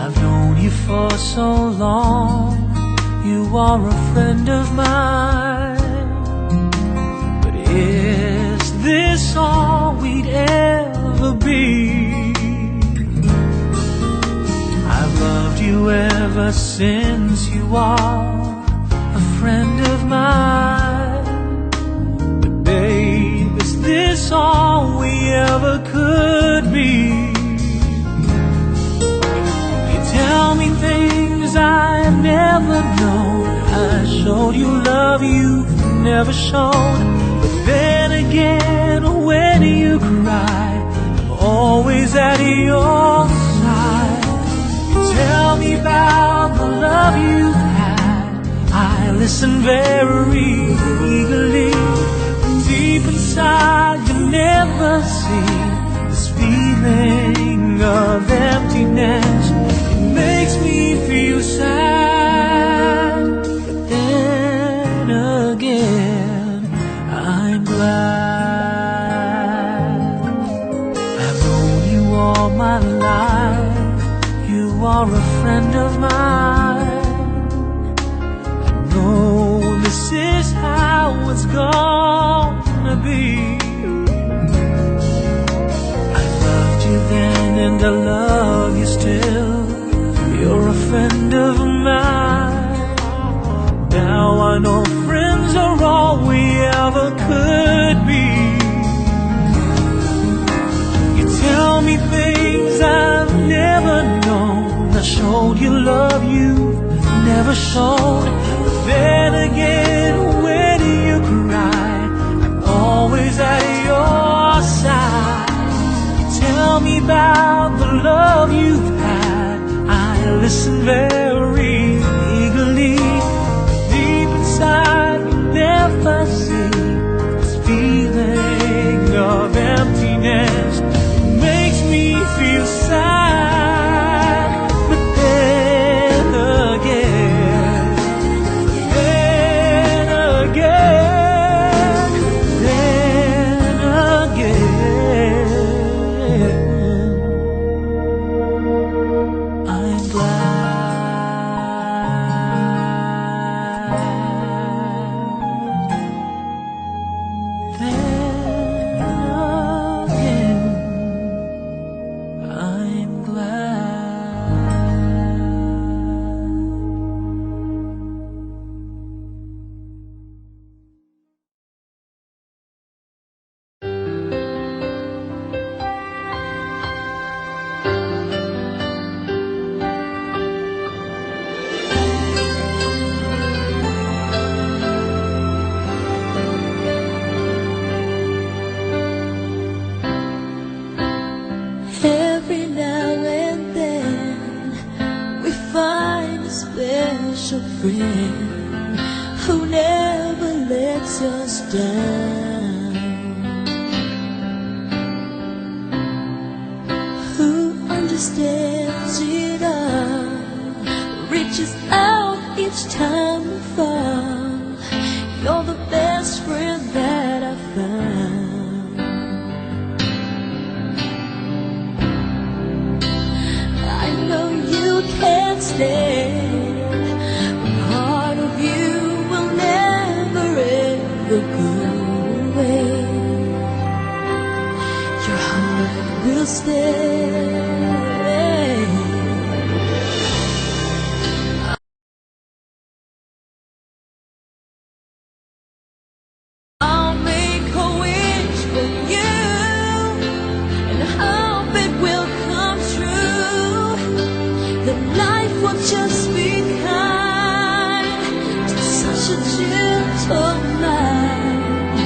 I've known you for so long, you are a friend of mine. But is this all we'd ever be? I've loved you ever since you are a friend of mine. But babe, is this all we ever could be? Tell me things I've never known. I showed you love you've never shown. But then again, when you cry, I'm always at your side. You tell me about the love you've had, I listen very eagerly. Deep inside, you never see this feeling of emptiness. Makes me feel sad, but then again, I'm glad. I've known you all my life, you are a friend of mine. I know this is how it's gonna be. I loved you then and I love you still. You're a friend of mine. Now I know friends are all we ever could be. You tell me things I've never known. I showed you love you've never shown. But then again, when you cry, I'm always at your side. Tell me about the love you've had, listen very eagerly. Deep inside, you never see this feeling of emptiness. It makes me feel sad, but then again, I'm glad. Every now and then we find a special friend who never lets us down, who understands it all, reaches out each time we fall. You're the best friend that I've found. Can't stand. Part of you will never ever go away. Your heart will stay. I'll make a wish for you and hope it will come true. That life will just be kind to such a gentle mind.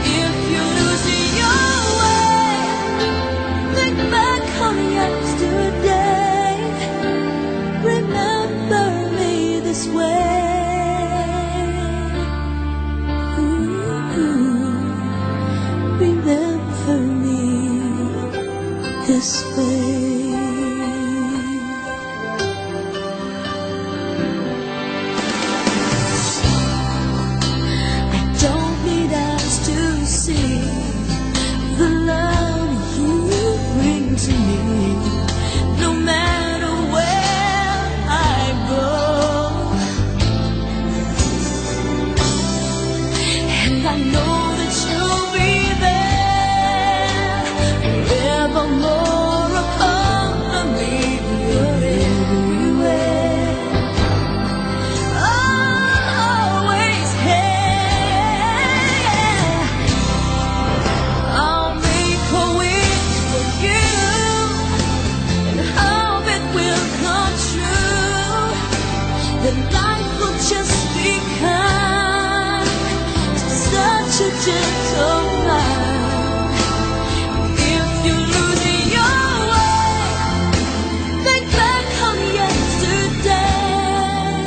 If you lose your way, think back on yesterday. Remember me this way. Remember me this way. more upon me. You're everywhere, always here. I'll make a wish for you and hope it will come true. That life will just be kind to such a gentleman. If you're losing your way, think back on yesterday.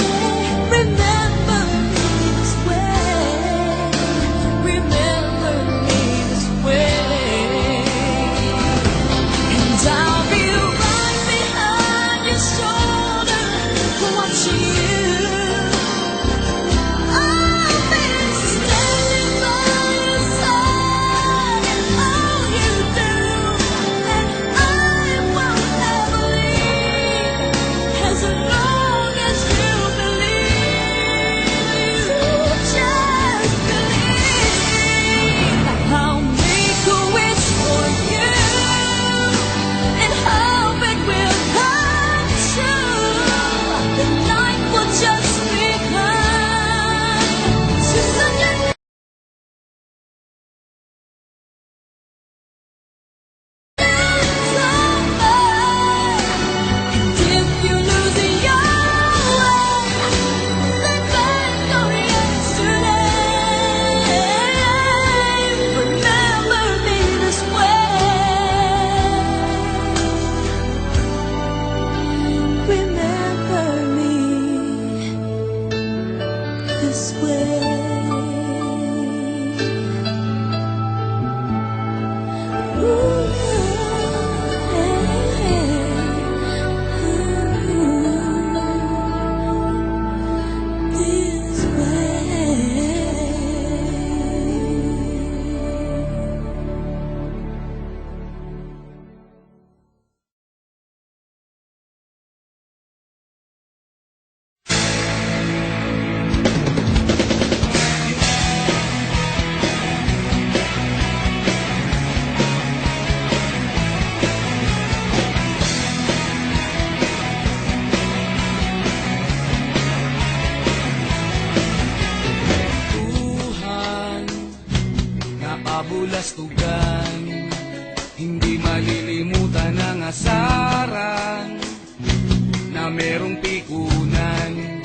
Remember me this way. Remember me this way. And I'll be right behind your shoulder, watching you. I'll be standing by your side in all you do, and I won't ever leave as long as you believe. You just believe. I'll make a wish for you and hope it will come true. The life will just be kind to such a gentleman. And if you're losing your way, think back on yesterday. Remember me this way. Remember me this way. This way. Tuhan, nakabulastugan, hindi malilimutan ang asaran na merong pikunan,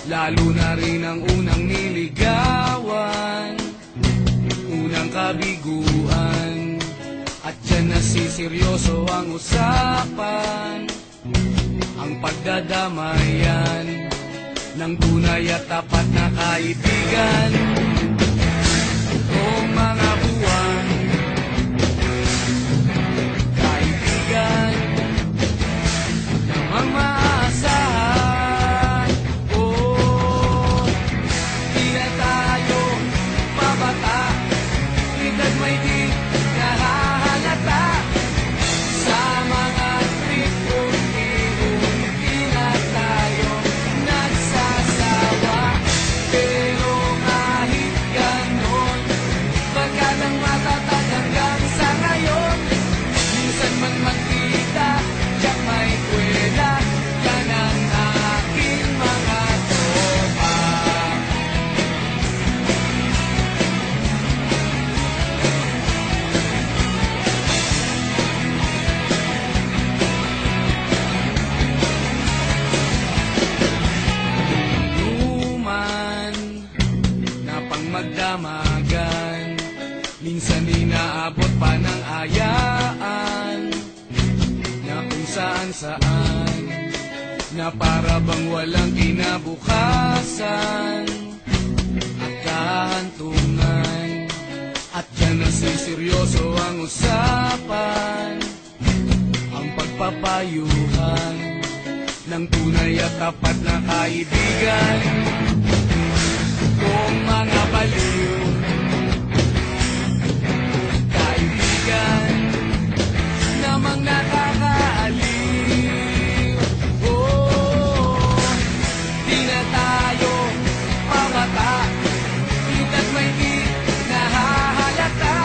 lalo na rin ang unang niligawan, unang kabiguan, at dyan nasiseryoso ang usapan, ang pagdadamayan ng tunay at tapat na kaibigan. Noong mga buwan, kaibigan, namang maasahan. Oh, di na tayo pabata, edad may di nahahalata. Sa mga trip unti-unti na tayo nagsasawa. Pero kahit ganon, pagkat ang matatag hanggang sa ngayon, minsan man magkita, tiyak may kwela, yan ang aking mga tropa. Inuman na pang magdamagan, minsan inaabot pa ng ayaan, na kung saan-saan, na para bang walang kinabukasan at kahantungan. At dyan nasiseryoso ang usapan, ang pagpapayuhan ng tunay at tapat na kaibigan. Kung mga baliw, kaibigan, namang nakakaaliw. Oh, di na tayo pabata, edad may di nahahalata.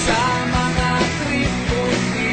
Sa mga trip unti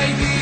baby.